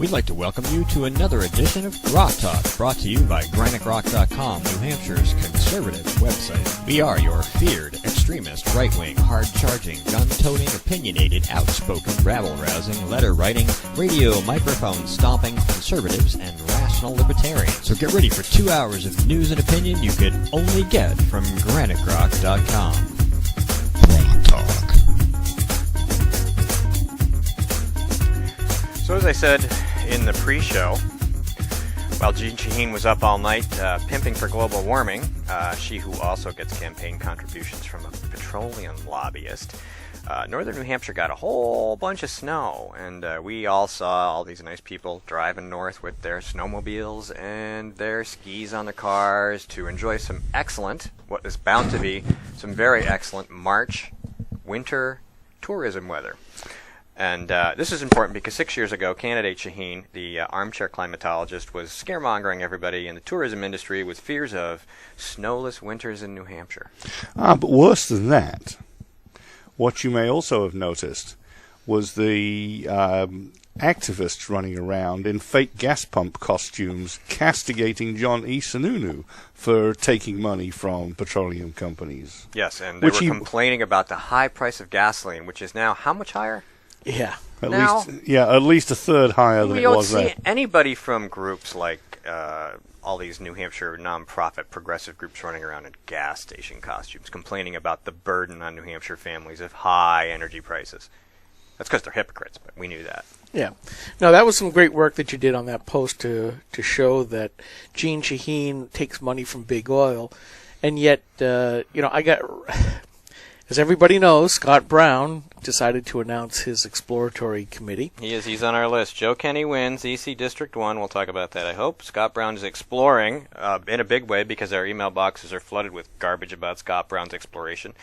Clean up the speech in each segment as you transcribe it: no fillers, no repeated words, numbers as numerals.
We'd like to welcome you to another edition of GrokTALK, brought to you by GrokTALK.com, New Hampshire's conservative website. We are your feared, extremist, right-wing, hard-charging, gun-toting, opinionated, outspoken, rabble-rousing, letter-writing, radio microphone-stomping conservatives and rational libertarians. So get ready for 2 hours of news and opinion you could only get from GrokTALK.com. GrokTALk. So as I said in the pre-show, while Jean Shaheen was up all night pimping for global warming, she who also gets campaign contributions from a petroleum lobbyist, northern New Hampshire got a whole bunch of snow, and we all saw all these nice people driving north with their snowmobiles and their skis on the cars to enjoy some excellent, what is bound to be some very excellent March winter tourism weather. And this is important because 6 years ago, candidate Shaheen, the armchair climatologist, was scaremongering everybody in the tourism industry with fears of snowless winters in New Hampshire. But worse than that, what you may also have noticed was the activists running around in fake gas pump costumes castigating John E. Sununu for taking money from petroleum companies. Yes, and they were complaining about the high price of gasoline, which is now how much higher? Yeah, at least a third higher than it was then. We don't see anybody from groups like all these New Hampshire nonprofit progressive groups running around in gas station costumes complaining about the burden on New Hampshire families of high energy prices. That's because they're hypocrites, but we knew that. Yeah. No, that was some great work that you did on that post to show that Jean Shaheen takes money from big oil, and yet, I got... As everybody knows, Scott Brown decided to announce his exploratory committee. He's on our list. Joe Kenny wins, EC District 1. We'll talk about that, I hope. Scott Brown is exploring in a big way because our email boxes are flooded with garbage about Scott Brown's exploration.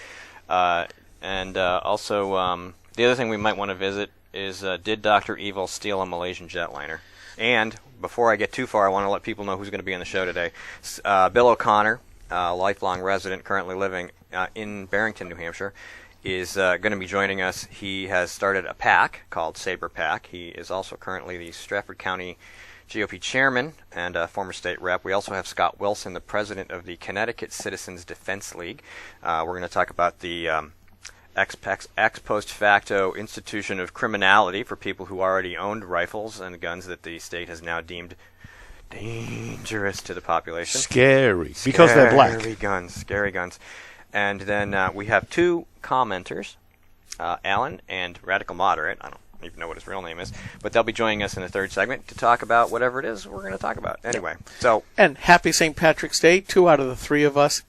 And also, the other thing we might want to visit is, did Dr. Evil steal a Malaysian jetliner? And before I get too far, I want to let people know who's going to be on the show today. Bill O'Connor, a lifelong resident currently living in Barrington, New Hampshire, is going to be joining us. He has started a PAC called Sabre PAC. He is also currently the Stratford County GOP chairman and a former state rep. We also have Scott Wilson, the president of the Connecticut Citizens Defense League. We're going to talk about the ex post facto institution of criminality for people who already owned rifles and guns that the state has now deemed dangerous to the population. Scary because they're black. Scary guns. And then we have two commenters, Alan and Radical Moderate. I don't even know what his real name is, but they'll be joining us in the third segment to talk about whatever it is we're going to talk about. Anyway, so... And happy St. Patrick's Day, 2 out of the 3 of us.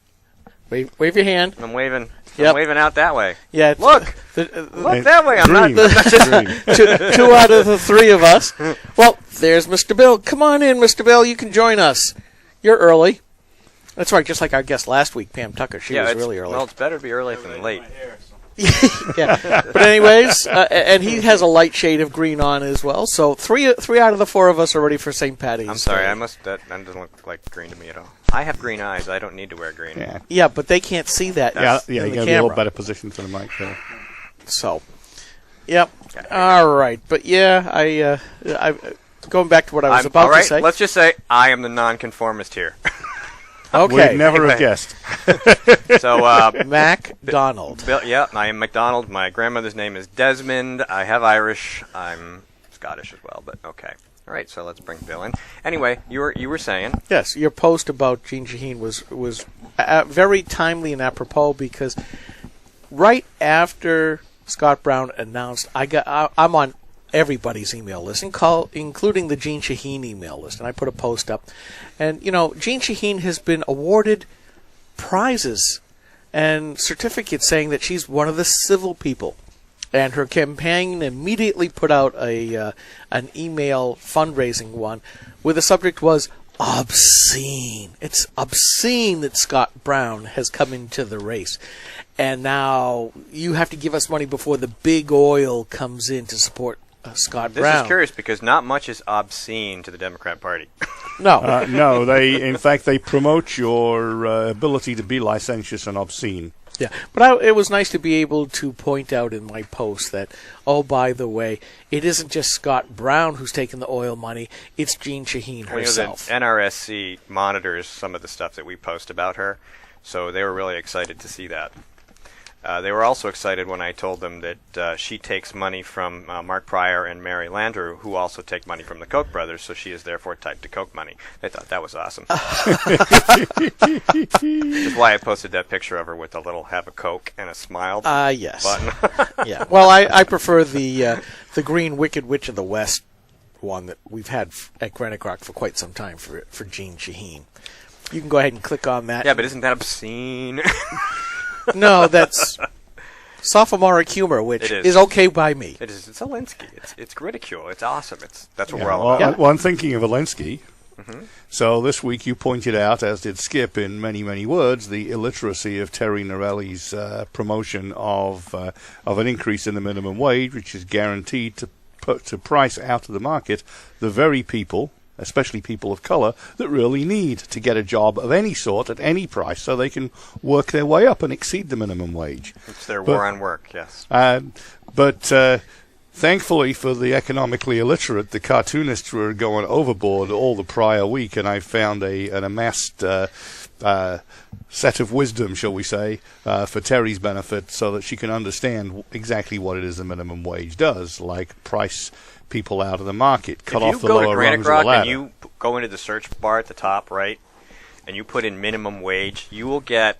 Wave your hand. I'm waving. Yep. I'm waving out that way. Yeah. Look that way. I'm not just 2 out of the 3 of us. Well, there's Mr. Bill. Come on in, Mr. Bill. You can join us. You're early. That's right, just like our guest last week, Pam Tucker. She was really early. Well, it's better to be early than late. Yeah. But anyways, and he has a light shade of green on as well. So 3 out of the 4 of us are ready for St. Patty's. I'm sorry, that doesn't look like green to me at all. I have green eyes. I don't need to wear green. Yeah, but they can't see that. Yeah, you got to be a little better position for the mic there. So, yep. All right, but yeah, I going back to what I was about to say. Let's just say I am the nonconformist here. Okay. We'd never have guessed. So, MacDonald. I am MacDonald. My grandmother's name is Desmond. I have Irish. I'm Scottish as well, but okay. All right, so let's bring Bill in. Anyway, you were saying? Yes, your post about Jean Shaheen was very timely and apropos because right after Scott Brown announced, I'm on everybody's email list, including the Jean Shaheen email list, and I put a post up. And, Jean Shaheen has been awarded prizes and certificates saying that she's one of the civil people. And her campaign immediately put out an email fundraising one where the subject was obscene. It's obscene that Scott Brown has come into the race. And now you have to give us money before the big oil comes in to support Scott Brown. This is curious because not much is obscene to the Democrat Party. No. No, in fact, they promote your ability to be licentious and obscene. Yeah, but it was nice to be able to point out in my post that, oh, by the way, it isn't just Scott Brown who's taking the oil money, it's Jean Shaheen herself. The NRSC monitors some of the stuff that we post about her, so they were really excited to see that. They were also excited when I told them that she takes money from Mark Pryor and Mary Landrieu, who also take money from the Koch brothers, so she is therefore tied to Koch money. They thought that was awesome. Which is why I posted that picture of her with a little have a Coke and a smile yes. button. Yeah. Well, I prefer the Green Wicked Witch of the West one that we've had at Greenwich Rock for quite some time for Jean Shaheen. You can go ahead and click on that. Yeah, but isn't that obscene? No, that's sophomoric humor, which is okay by me. It is. It's Alinsky. It's ridicule. It's awesome. That's what Yeah, we're all about. Well, I'm thinking of Alinsky. Mm-hmm. So this week you pointed out, as did Skip in many, many words, the illiteracy of Terry Norelli's promotion of an increase in the minimum wage, which is guaranteed to price out of the market the very people, especially people of color, that really need to get a job of any sort at any price so they can work their way up and exceed the minimum wage. It's their war on work, yes. But thankfully for the economically illiterate, the cartoonists were going overboard all the prior week, and I found an amassed set of wisdom, shall we say, for Terry's benefit so that she can understand exactly what it is the minimum wage does, like price people out of the market, cut off the lower rungs of the ladder. If you go to Greenwich Rock and you go into the search bar at the top right, and you put in minimum wage, you will get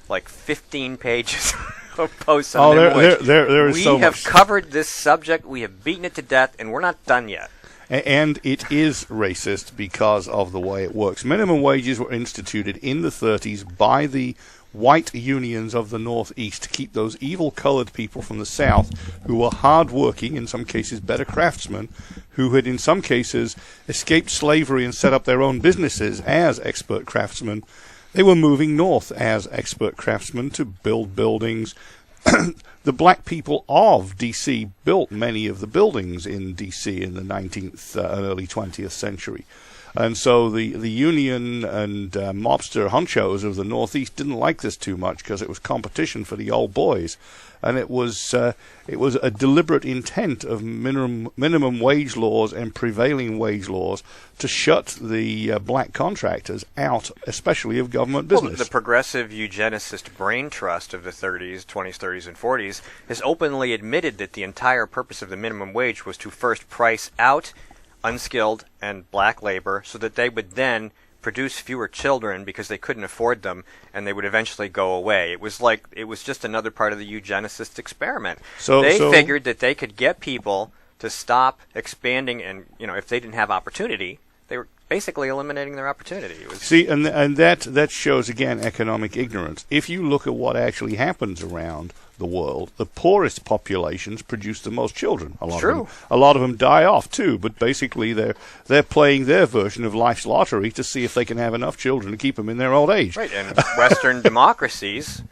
like 15 pages of posts on minimum wage. There is so much. We have covered this subject, we have beaten it to death, and we're not done yet. And it is racist because of the way it works. Minimum wages were instituted in the 30s by the white unions of the Northeast to keep those evil colored people from the South, who were hard-working, in some cases better craftsmen, who had in some cases escaped slavery and set up their own businesses as expert craftsmen. They were moving north as expert craftsmen to build buildings. The black people of D.C. built many of the buildings in D.C. in the 19th and early 20th century. And so the union and mobster honchos of the Northeast didn't like this too much because it was competition for the old boys. And it was a deliberate intent of minimum wage laws and prevailing wage laws to shut the black contractors out, especially of government business. Well, the progressive eugenicist brain trust of the 30s, 20s, 30s, and 40s has openly admitted that the entire purpose of the minimum wage was to first price out unskilled and black labor so that they would then produce fewer children because they couldn't afford them, and they would eventually go away. It was just another part of the eugenicist experiment. So they figured that they could get people to stop expanding, and if they didn't have opportunity, they were basically eliminating their opportunity. See, and that shows again economic ignorance. If you look at what actually happens around the world, the poorest populations produce the most children. A lot of them die off too, but basically they're playing their version of life's lottery to see if they can have enough children to keep them in their old age. Right, and Western democracies,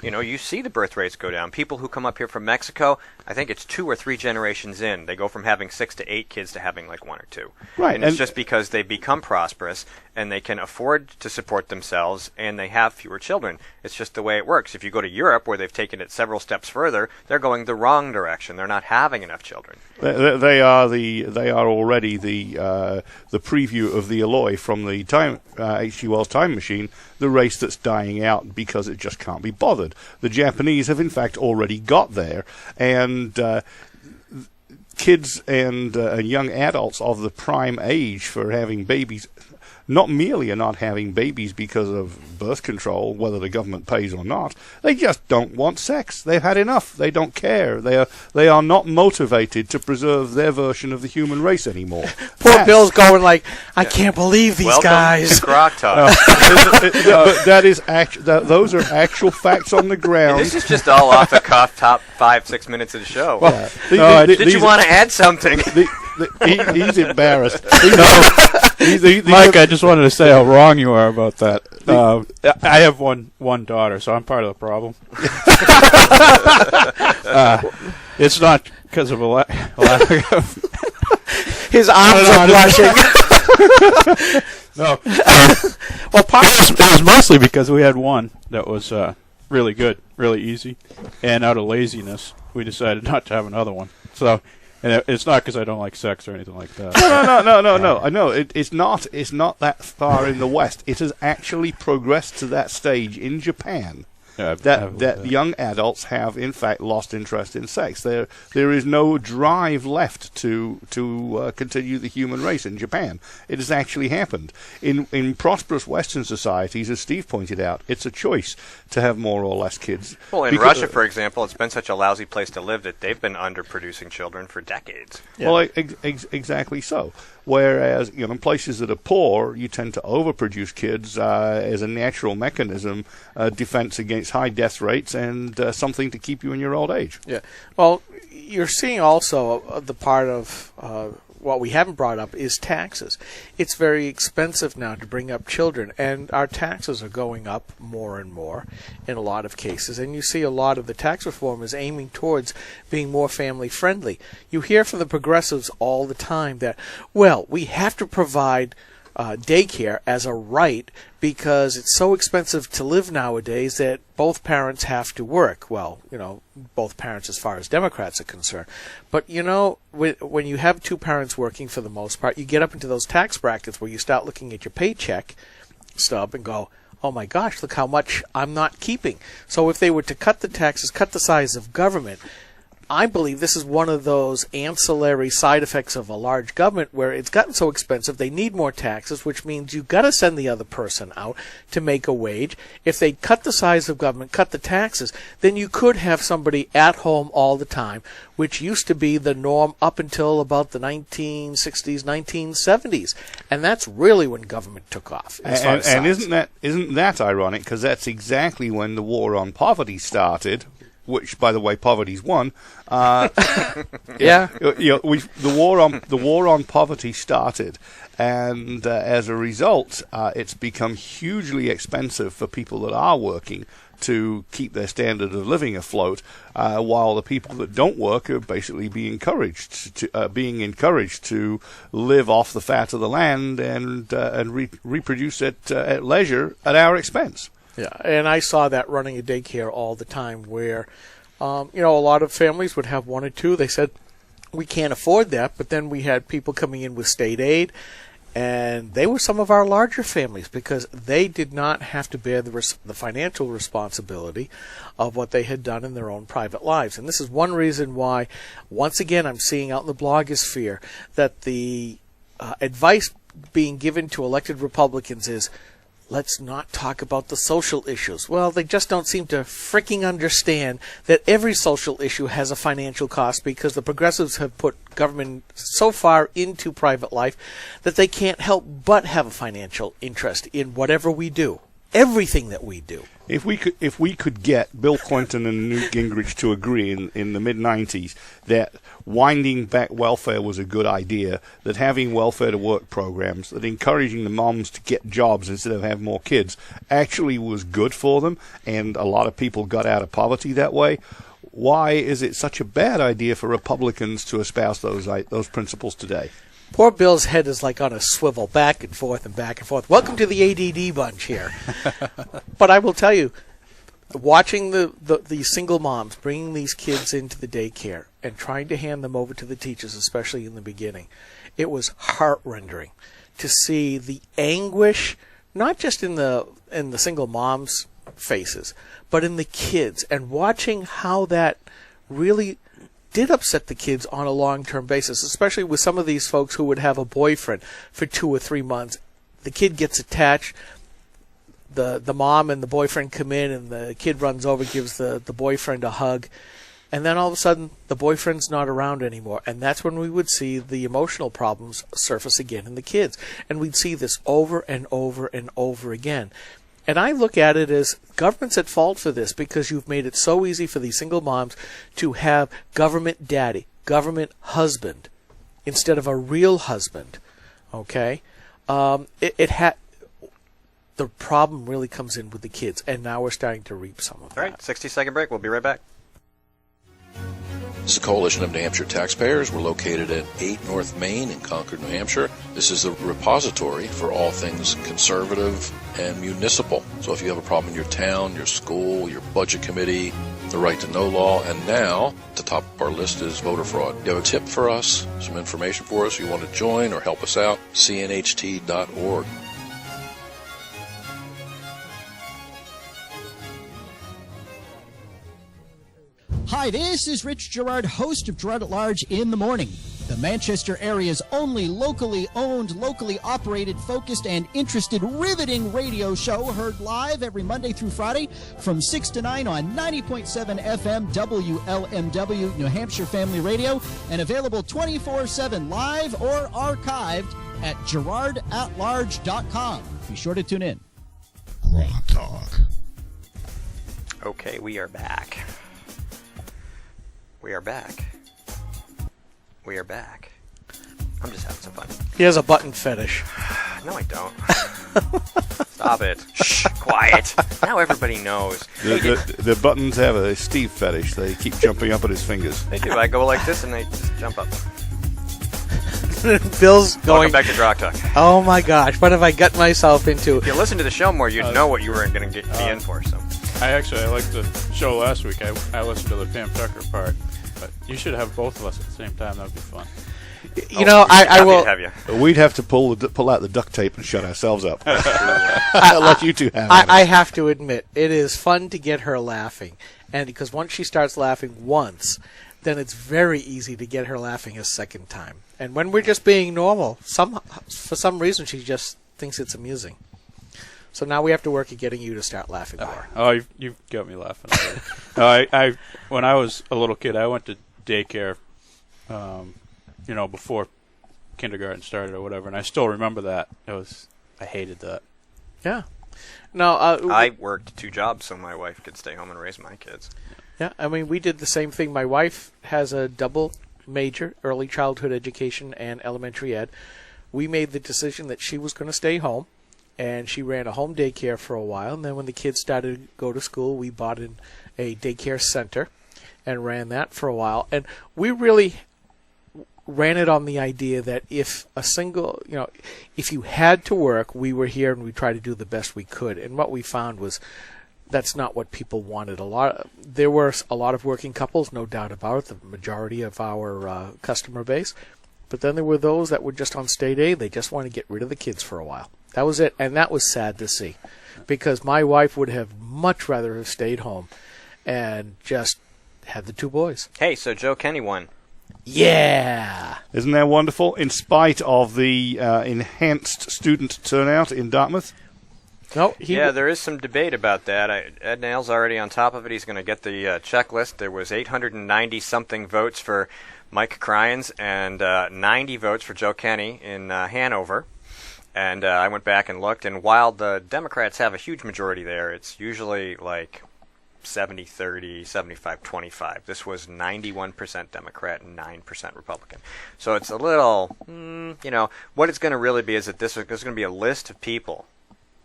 you see the birth rates go down. People who come up here from Mexico, I think it's 2 or 3 generations in, they go from having 6 to 8 kids to having like 1 or 2. Right, and it's just because they become prosperous and they can afford to support themselves and they have fewer children. It's just the way it works. If you go to Europe, where they've taken it several steps further, they're going the wrong direction. They're not having enough children. They are already the preview of the Eloi from the H.G. Wells Time Machine, the race that's dying out because it just can't be bothered. The Japanese have in fact already got there, and kids and young adults of the prime age for having babies not merely are not having babies because of birth control, whether the government pays or not. They just don't want sex. They've had enough. They don't care. They are not motivated to preserve their version of the human race anymore. Poor Bill's going like, I can't believe these guys. Welcome to GrokTALK. But those are actual facts on the ground. This is just all off the cuff, top 5-6 minutes of the show. Well, did you want to add something? He's embarrassed. Mike, I just wanted to say how wrong you are about that. I have one daughter, so I'm part of the problem. It's not because of a lack of... His arms are blushing. No. Well, it was mostly because we had one that was really good, really easy. And out of laziness, we decided not to have another one. So, and it's not because I don't like sex or anything like that. No. I know it's not that far in the West. It has actually progressed to that stage in Japan. Yeah, that young adults have in fact lost interest in sex. There is no drive left to continue the human race in Japan. It has actually happened. In prosperous Western societies, as Steve pointed out, it's a choice to have more or less kids. Well, in Russia, for example, it's been such a lousy place to live that they've been underproducing children for decades. Yeah. Well, exactly so. Whereas, in places that are poor, you tend to overproduce kids as a natural mechanism, defense against high death rates, and something to keep you in your old age. Yeah. Well, you're seeing also the part of what we haven't brought up is taxes. It's very expensive now to bring up children, and our taxes are going up more and more in a lot of cases. And you see a lot of the tax reform is aiming towards being more family friendly. You hear from the progressives all the time that, well, we have to provide daycare as a right because it's so expensive to live nowadays that both parents have to work. Well, both parents as far as Democrats are concerned. But, when you have two parents working for the most part, you get up into those tax brackets where you start looking at your paycheck stub and go, oh my gosh, look how much I'm not keeping. So if they were to cut the taxes, cut the size of government, I believe this is one of those ancillary side effects of a large government where it's gotten so expensive they need more taxes, which means you've got to send the other person out to make a wage. If they cut the size of government, cut the taxes, then you could have somebody at home all the time, which used to be the norm up until about the 1960s, 1970s. And that's really when government took off. And isn't that ironic? Because that's exactly when the war on poverty started. Which, by the way, poverty's won. Yeah. The war on poverty started, and as a result, it's become hugely expensive for people that are working to keep their standard of living afloat, while the people that don't work are basically being encouraged to live off the fat of the land and reproduce it at leisure at our expense. Yeah, and I saw that running a daycare all the time where, a lot of families would have one or two. They said, we can't afford that, but then we had people coming in with state aid, and they were some of our larger families because they did not have to bear the financial responsibility of what they had done in their own private lives. And this is one reason why, once again, I'm seeing out in the blogosphere that the advice being given to elected Republicans is, let's not talk about the social issues. Well, they just don't seem to fricking understand that every social issue has a financial cost because the progressives have put government so far into private life that they can't help but have a financial interest in whatever we do. Everything that we do. If we could get Bill Clinton and Newt Gingrich to agree in the mid-90s that winding back welfare was a good idea, that having welfare-to-work programs, that encouraging the moms to get jobs instead of have more kids actually was good for them, and a lot of people got out of poverty that way, why is it such a bad idea for Republicans to espouse those principles today? Poor Bill's head is like on a swivel, back and forth and back and forth. Welcome to the ADD bunch here. But I will tell you, watching the single moms bringing these kids into the daycare and trying to hand them over to the teachers, especially in the beginning, it was heart-rending to see the anguish, not just in the single moms' faces, but in the kids, and watching how that really did upset the kids on a long-term basis, especially with some of these folks who would have a boyfriend for 2 or 3 months. The kid gets attached, the mom and the boyfriend come in, and the kid runs over, gives the boyfriend a hug, and then all of a sudden the boyfriend's not around anymore. And that's when we would see the emotional problems surface again in the kids. And we'd see this over and over and over again. And I look at it as government's at fault for this because you've made it so easy for these single moms to have government daddy, government husband, instead of a real husband. Okay? The problem really comes in with the kids, and now we're starting to reap some of that. All right, 60-second break. We'll be right back. is the Coalition of New Hampshire Taxpayers. We're located at 8 North Main in Concord, New Hampshire. This is the repository for all things conservative and municipal. So if you have a problem in your town, your school, your budget committee, the right to know law, and now at the top of our list is voter fraud. You have a tip for us, some information for us, you want to join or help us out, cnht.org. Hi, this is Rich Gerard, host of Gerard at Large in the Morning, the Manchester area's only locally owned, locally operated, focused, and interested, riveting radio show, heard live every Monday through Friday from 6 to 9 on 90.7 FM WLMW, New Hampshire Family Radio, and available 24/7 live or archived at GerardAtLarge.com. Be sure to tune in. GrokTALK. Okay, we are back. We are back. We are back. I'm just having some fun. He has a button fetish. No, I don't. Stop it. Shh, quiet. Now everybody knows. The buttons have a Steve fetish. They keep jumping up at his fingers. They do. I go like this and they just jump up. Bill's going. Welcome back to GrokTALK. Oh my gosh, what have I got myself into? If you listen to the show more, you'd know what you were going to be in for. So, I liked the show last week. I listened to the Pam Tucker part. But you should have both of us at the same time. That would be fun. I will. Have you. We'd have to pull out the duct tape and shut ourselves up. Let you two have it. I have to admit, it is fun to get her laughing. And because once she starts laughing once, then it's very easy to get her laughing a second time. And when we're just being normal, for some reason she just thinks it's amusing. So now we have to work at getting you to start laughing more. Oh, you've got me laughing. I when I was a little kid, I went to daycare, before kindergarten started or whatever, and I still remember that. I hated that. Yeah. No, I worked 2 jobs so my wife could stay home and raise my kids. Yeah, I mean, we did the same thing. My wife has a double major, early childhood education and elementary ed. We made the decision that she was going to stay home. And she ran a home daycare for a while. And then when the kids started to go to school, we bought a daycare center and ran that for a while. And we really ran it on the idea that if you had to work, we were here and we tried to do the best we could. And what we found was that's not what people wanted. There were a lot of working couples, no doubt about it, the majority of our customer base. But then there were those that were just on state aid. They just wanted to get rid of the kids for a while. That was it, and that was sad to see, because my wife would have much rather have stayed home and just had the 2 boys. Hey, so Joe Kenny won. Yeah! Isn't that wonderful? In spite of the enhanced student turnout in Dartmouth? No, there is some debate about that. Ed Nail's already on top of it. He's going to get the checklist. There was 890-something votes for Mike Cryans and 90 votes for Joe Kenny in Hanover. And I went back and looked, and while the Democrats have a huge majority there, it's usually like 70-30, 75-25. This was 91% Democrat and 9% Republican. So it's a little, what it's going to really be is that there's going to be a list of people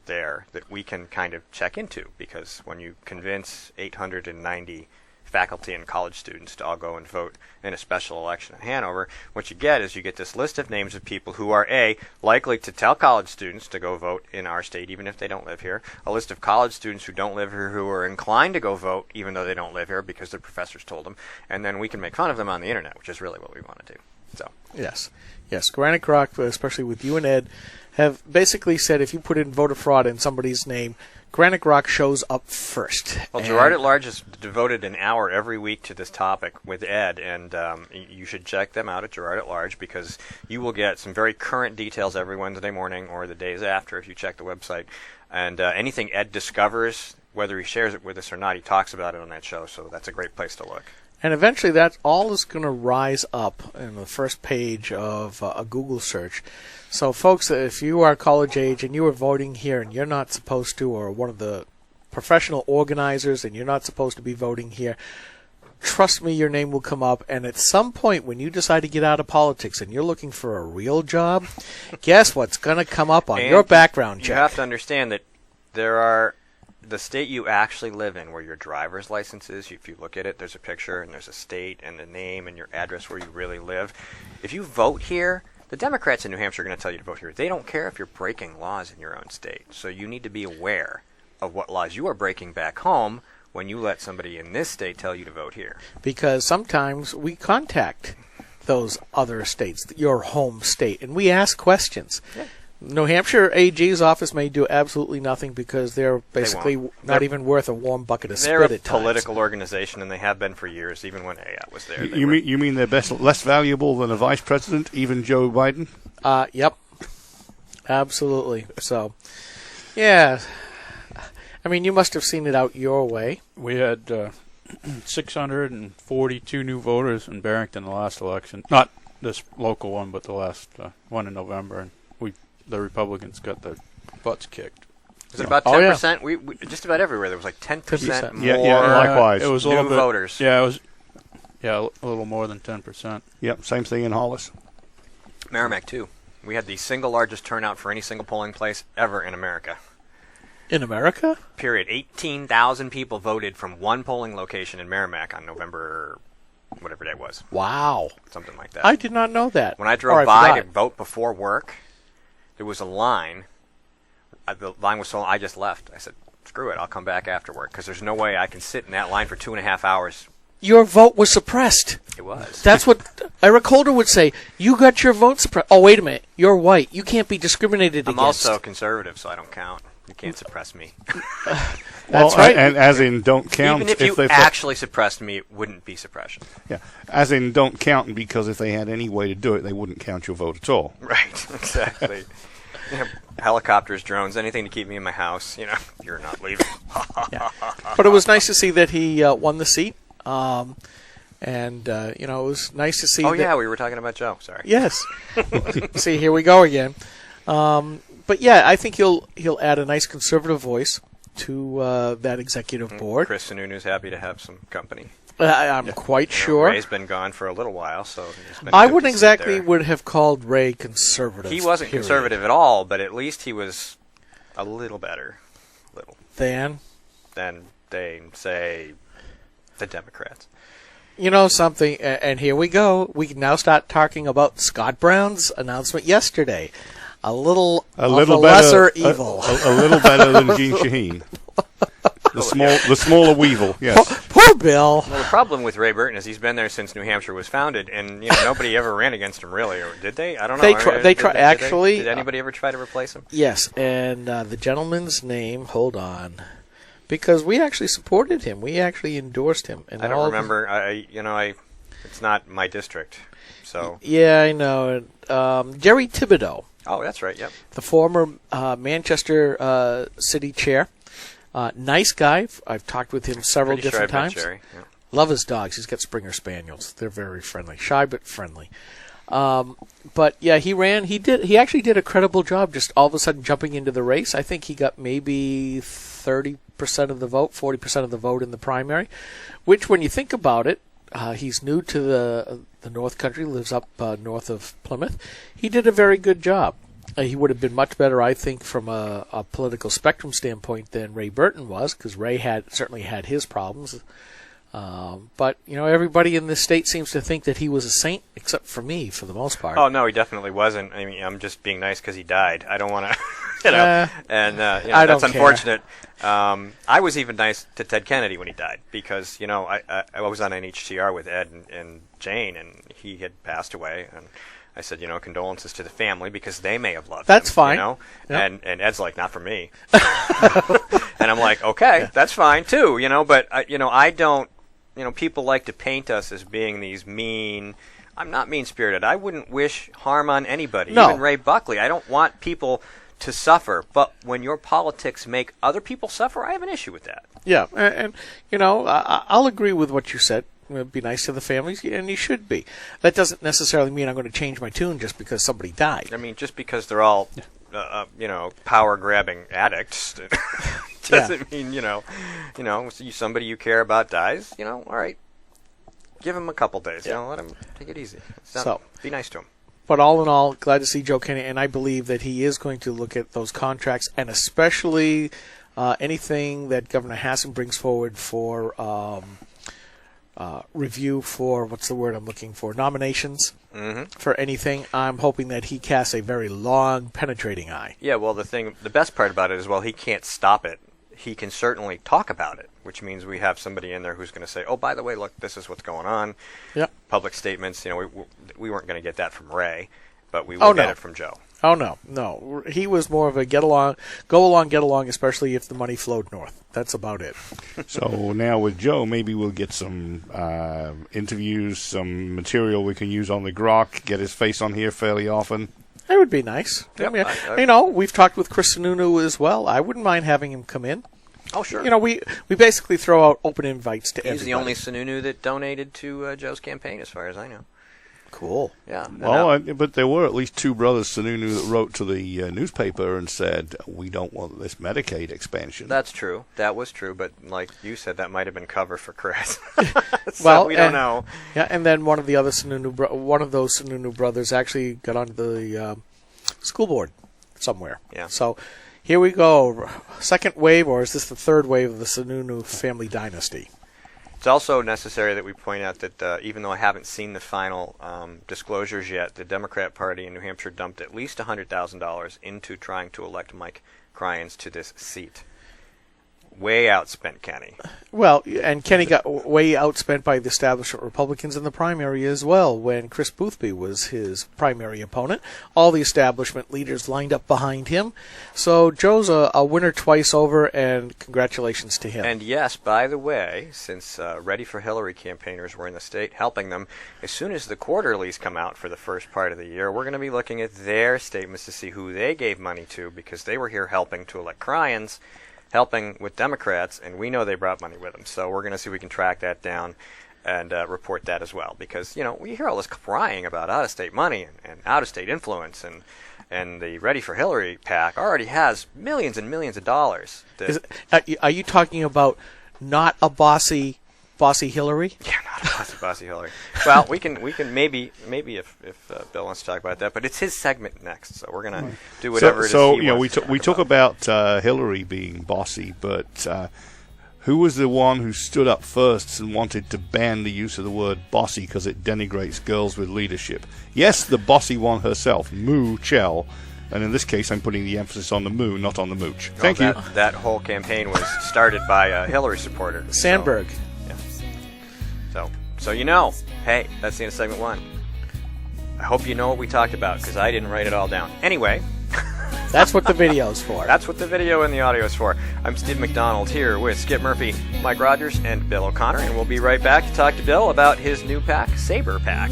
there that we can kind of check into, because when you convince 890 faculty and college students to all go and vote in a special election in Hanover, what you get is you get this list of names of people who are likely to tell college students to go vote in our state even if they don't live here, a list of college students who don't live here who are inclined to go vote even though they don't live here because their professors told them, and then we can make fun of them on the internet, which is really what we want to do. So yes, Granite Rock, especially with you and Ed, have basically said if you put in voter fraud in somebody's name, Granite Rock shows up first. Well, Gerard at Large has devoted an hour every week to this topic with Ed, and you should check them out at Gerard at Large, because you will get some very current details every Wednesday morning or the days after if you check the website. And anything Ed discovers, whether he shares it with us or not, he talks about it on that show, so that's a great place to look. And eventually that all is going to rise up in the first page of a Google search. So, folks, if you are college age and you are voting here and you're not supposed to, or one of the professional organizers and you're not supposed to be voting here, trust me, your name will come up. And at some point when you decide to get out of politics and you're looking for a real job, guess what's going to come up on your background check? You have to understand that there are the state you actually live in, where your driver's license is, if you look at it, there's a picture and there's a state and a name and your address where you really live. If you vote here, the Democrats in New Hampshire are going to tell you to vote here. They don't care if you're breaking laws in your own state. So you need to be aware of what laws you are breaking back home when you let somebody in this state tell you to vote here. Because sometimes we contact those other states, your home state, and we ask questions. Yeah. New Hampshire AG's office may do absolutely nothing because they're basically not even worth a warm bucket of spit They're at a times. political organization, and they have been for years, even when AOT was there. You mean they're less valuable than a vice president, even Joe Biden? Yep. Absolutely. So, yeah. I mean, you must have seen it out your way. We had 642 new voters in Barrington the last election. Not this local one, but the last one in November. And the Republicans got their butts kicked. Was it about 10%? We just about everywhere there was like 10% more Yeah, likewise. It was a new little bit, voters. Yeah, it was. Yeah, a little more than 10%. Yep, same thing in Hollis. Merrimack, too. We had the single largest turnout for any single polling place ever in America. In America? Period. 18,000 people voted from one polling location in Merrimack on November, whatever day it was. Wow. Something like that. I did not know that. When I drove by to vote before work, there was a line. The line was so long, I just left. I said, screw it, I'll come back after work, because there's no way I can sit in that line for 2.5 hours. Your vote was suppressed. It was. That's what Eric Holder would say. You got your vote suppressed. Oh, wait a minute. You're white. You can't be discriminated I'm against. also conservative, so I don't count. You can't suppress me. That's right. And as in don't count. Even if you they actually suppressed me, it wouldn't be suppression. Yeah, as in don't count, because if they had any way to do it, they wouldn't count your vote at all. Right, exactly. Helicopters, drones, anything to keep me in my house. You're not leaving. Yeah. But it was nice to see that he won the seat. And it was nice to see Oh, that. yeah, we were talking about Joe. Sorry. Yes. See, here we go again. But yeah, I think he'll add a nice conservative voice to that executive board. Chris Sununu's happy to have some company. I'm quite sure. Ray's been gone for a little while, so it's been I good wouldn't to sit exactly there. would have called Ray conservative. He wasn't period. conservative at all, but at least he was a little better, Than they say the Democrats. You know something, and here we go. We can now start talking about Scott Brown's announcement yesterday. A little better, lesser evil. A little better than Gene Shaheen. The smaller weevil, yes. Poor Bill. Well, the problem with Ray Burton is he's been there since New Hampshire was founded, and nobody ever ran against him, really. Or did they? I don't know. They try. Actually, did anybody ever try to replace him? Yes, and the gentleman's name. Hold on, because we actually supported him. We actually endorsed him. And I don't remember. It's not my district, so. Yeah, I know. Jerry Thibodeau. Oh, that's right. Yep. The former Manchester city chair. Nice guy. I've talked with him several Pretty different sure I've met times. Jerry. Yeah. Love his dogs. He's got Springer Spaniels. They're very friendly. Shy but friendly. But yeah, he ran. He actually did a credible job. Just all of a sudden jumping into the race. I think he got maybe 30% of the vote, 40% of the vote in the primary. Which, when you think about it, he's new to the North Country. Lives up north of Plymouth. He did a very good job. He would have been much better, I think, from a political spectrum standpoint than Ray Burton was, because Ray certainly had his problems. But everybody in this state seems to think that he was a saint, except for me, for the most part. Oh no, he definitely wasn't. I mean, I'm just being nice because he died. I don't want to, that's unfortunate. I was even nice to Ted Kennedy when he died because I was on NHTR with Ed and Jane, and he had passed away, and I said, condolences to the family because they may have loved That's him. fine. Yep. And Ed's like, not for me. And I'm like, okay, Yeah. that's fine too. But I don't. People like to paint us as being these mean. I'm not mean-spirited. I wouldn't wish harm on anybody, No. even Ray Buckley. I don't want people to suffer. But when your politics make other people suffer, I have an issue with that. Yeah, and I'll agree with what you said. Be nice to the families, and you should be. That doesn't necessarily mean I'm going to change my tune just because somebody died. I mean, just because they're all, power-grabbing addicts, doesn't mean, somebody you care about dies. All right, give him a couple days. Let him take it easy. Be nice to him. But all in all, glad to see Joe Kennedy, and I believe that he is going to look at those contracts, and especially anything that Governor Hassan brings forward for review for, what's the word I'm looking for, nominations for anything, I'm hoping that he casts a very long, penetrating eye. Yeah, well, the best part about it is, well, he can't stop it. He can certainly talk about it, which means we have somebody in there who's going to say, oh, by the way, look, this is what's going on. Yep. Public statements, we weren't going to get that from Ray, but we will get it from Joe. Oh, no. He was more of a get along, especially if the money flowed north. That's about it. So now with Joe, maybe we'll get some interviews, some material we can use on the Grok, get his face on here fairly often. That would be nice. Yep, I mean, we've talked with Chris Sununu as well. I wouldn't mind having him come in. Oh, sure. We basically throw out open invites to everybody. He's the only Sununu that donated to Joe's campaign, as far as I know. Cool. Yeah. Well, but there were at least two brothers Sununu that wrote to the newspaper and said, we don't want this Medicaid expansion. That's true. That was true. But like you said, that might have been cover for Chris. So well, we don't know. Yeah, and then one of those Sununu brothers actually got onto the school board somewhere. Yeah. So here we go. Second wave, or is this the third wave of the Sununu family dynasty? It's also necessary that we point out that even though I haven't seen the final disclosures yet, the Democrat Party in New Hampshire dumped at least $100,000 into trying to elect Mike Cryans to this seat. Way outspent Kenny. Well, and Kenny got way outspent by the establishment Republicans in the primary as well. When Chris Boothby was his primary opponent, all the establishment leaders lined up behind him. So Joe's a winner twice over, and congratulations to him. And yes, by the way, since Ready for Hillary campaigners were in the state helping them, as soon as the quarterlies come out for the first part of the year, we're going to be looking at their statements to see who they gave money to, because they were here helping to elect Cryans, helping with Democrats, and we know they brought money with them. So we're going to see if we can track that down and report that as well. Because, we hear all this crying about out-of-state money and out-of-state influence, and the Ready for Hillary PAC already has millions and millions of dollars. Are you talking about not a bossy Hillary? Yeah, not a bossy Hillary. Well, we can maybe if Bill wants to talk about that, but it's his segment next, so we're gonna do whatever it is. So we talk about Hillary being bossy, but who was the one who stood up first and wanted to ban the use of the word bossy because it denigrates girls with leadership? Yes, the bossy one herself, Moo Chell. And in this case, I'm putting the emphasis on the moo, not on the mooch. Thank you. That whole campaign was started by a Hillary supporter. Sandberg. So hey, that's the end of segment 1. I hope you know what we talked about, because I didn't write it all down. Anyway. That's what the video's for. That's what the video and the audio is for. I'm Steve McDonald here with Skip Murphy, Mike Rogers, and Bill O'Connor, and we'll be right back to talk to Bill about his new pack, Saber Pack.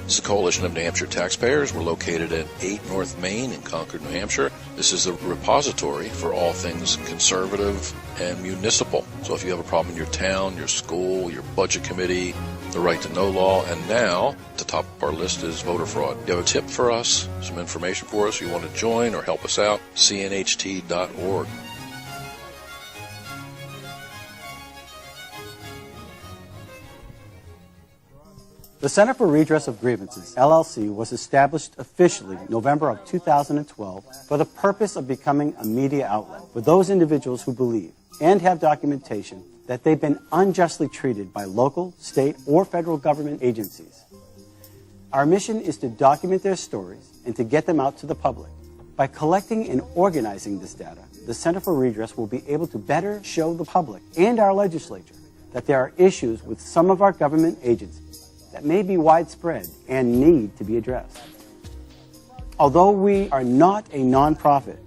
This is a coalition of New Hampshire taxpayers. We're located at 8 North Main in Concord, New Hampshire. This is a repository for all things conservative and municipal. So if you have a problem in your town, your school, your budget committee, the right to know law, and now at the top of our list is voter fraud. If you have a tip for us, some information for us, you want to join or help us out, cnht.org. The Center for Redress of Grievances, LLC, was established officially November of 2012 for the purpose of becoming a media outlet for those individuals who believe and have documentation that they've been unjustly treated by local, state, or federal government agencies. Our mission is to document their stories and to get them out to the public. By collecting and organizing this data, the Center for Redress will be able to better show the public and our legislature that there are issues with some of our government agencies that may be widespread and need to be addressed. Although we are not a nonprofit,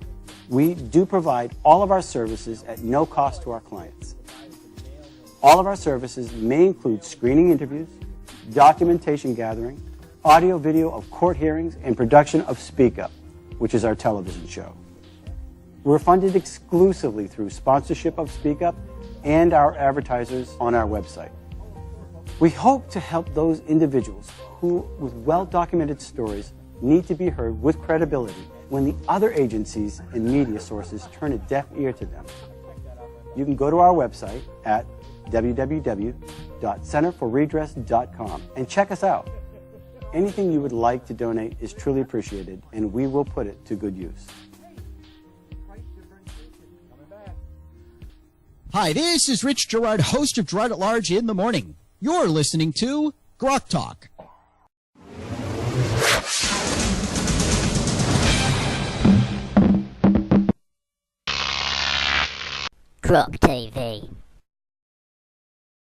we do provide all of our services at no cost to our clients. All of our services may include screening interviews, documentation gathering, audio video of court hearings, and production of Speak Up, which is our television show. We're funded exclusively through sponsorship of Speak Up and our advertisers on our website. We hope to help those individuals who, with well-documented stories, need to be heard with credibility, when the other agencies and media sources turn a deaf ear to them. You can go to our website at www.centerforredress.com and check us out. Anything you would like to donate is truly appreciated, and we will put it to good use. Hi, this is Rich Gerard, host of Gerard at Large in the Morning. You're listening to GrokTALK. Grok TV.